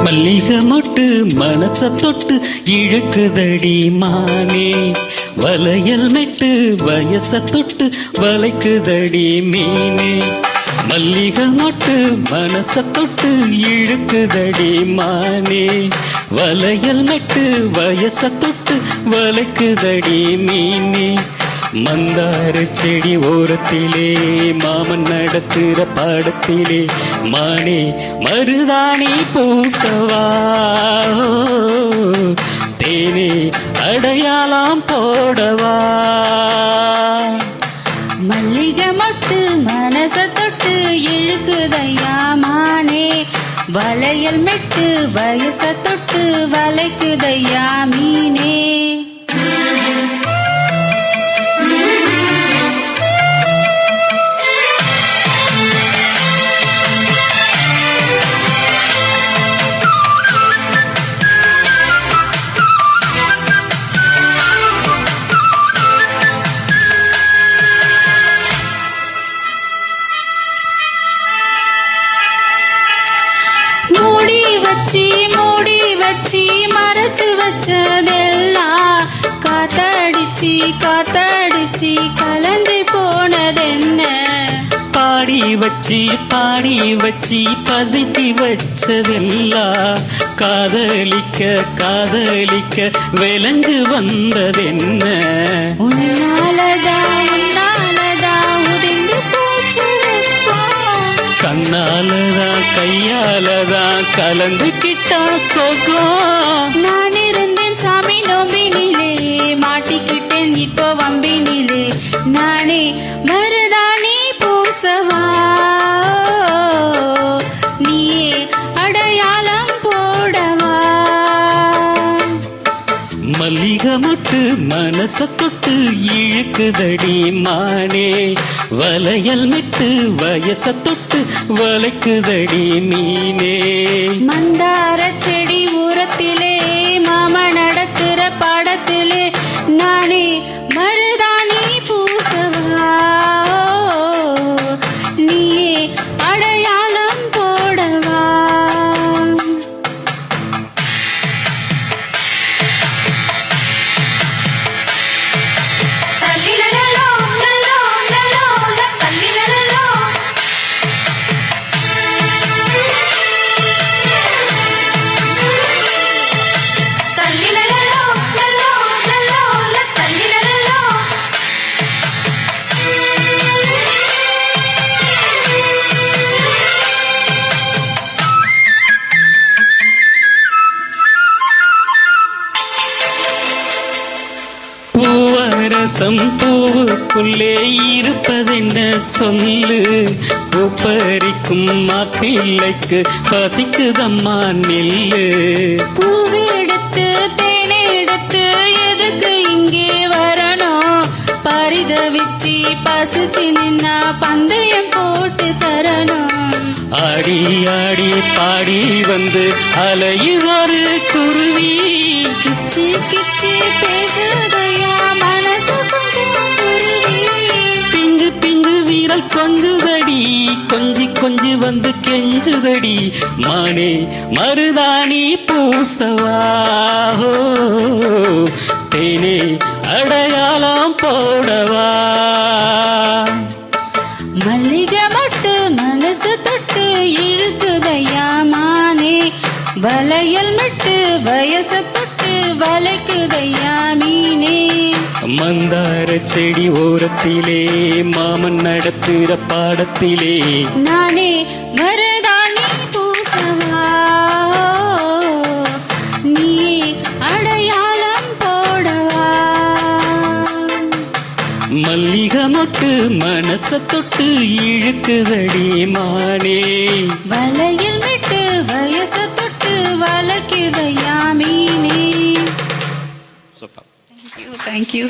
மல்லிகை மொட்டு மனச தொட்டு இழுக்குதடி மானே, வளையல் மெட்டு வயச தொட்டு வளைக்குதடி மீனே. மல்லிகை மொட்டு மனச தொட்டு இழுக்குதடி மானே, வளையல் மெட்டு வயச தொட்டு வளைக்குதடி மீனே. மந்தார செடி ஓரத்திலே மாமன் நடத்துற பாடத்திலே மானே மருதாணி பூசவா, தேனே அடையாளம் போடவா. மல்லிகை மொட்டு மனச தொட்டு இழுக்குதையா மானே, வளையல் மெட்டு வயச தொட்டு வளைக்குதையா மீனே. மூடி வச்சி மறைச்சு வச்சதெல்லாம் காத்தடிச்சு காத்தடிச்சு கலந்து போனதென்ன. பாடி வச்சி பதுக்கி வச்சதெல்லாம் காதலிக்க காதலிக்க விளைஞ்சு வந்ததென்ன. உன்னாலதான் உதிர்ந்து போச்சு, கண்ணாலதான் கையாலதான் கலந்துக்கிட்டா சொகம். நான் இருந்தேன் சாமி நோம்பினிலே, மாட்டிக்கிட்டேன் இப்போ வம்பினிலே. நானே மருதாணி பூசவா, நீயே அடையாளம் போடவா. மல்லிகை மொட்டு மனச தொட்டு இழுக்குதடி மானே, வளையல் மெட்டு வயச தொட்டு வளைக்குதடி மீனே. மந்தார செடி ஊரத்திலே மாமா நடத்துற பாடத்திலே நானே மருதாணி பூசவா, நீயே அடையாளம் போடவா. பூவரசம் பூவுக்குள்ளே இருப்பதென்ன சொல்லு, பூப்பறிக்கும் மாப்பிள்ளைக்கு பசிக்குதம்மா நெல்லு. பூவெடுத்து தேனெடுத்து எதுக்கு இங்கே வரணும், பரிதவிச்சு பசிச்சு நின்னா பந்தயம் போட்டு தரணும். ஆடி ஆடி பாடி வந்து அலையுதொரு குருவி, கிச்சி கிச்சி பேசுதையா மனசு கொஞ்சம் குருவி. பிங்கு பிங்கு வீரல் கொஞ்சுதடி, கொஞ்சி கொஞ்சி வந்து கெஞ்சுதடி மானே மருதாணி பூசவா, தேனே அடையாளம் போடவா. மல்லிகை மொட்டு மனசு தொட்டு இழுக்குதையா மானே, வளையல் மெட்டு வயச தொட்டு வளைக்குதையா மீனே. மந்தார செடி ஓரத்திலே மாமன் நடத்துற பாடத்திலே நானே மருதாணி பூசவா, நீயே அடையாளம் போடவா. மல்லிகை மொட்டு மனச தொட்டு இழுக்குதடி மானே, வளையல் மெட்டு வயச தொட்டு வளைக்குதையா மீனே. Thank you.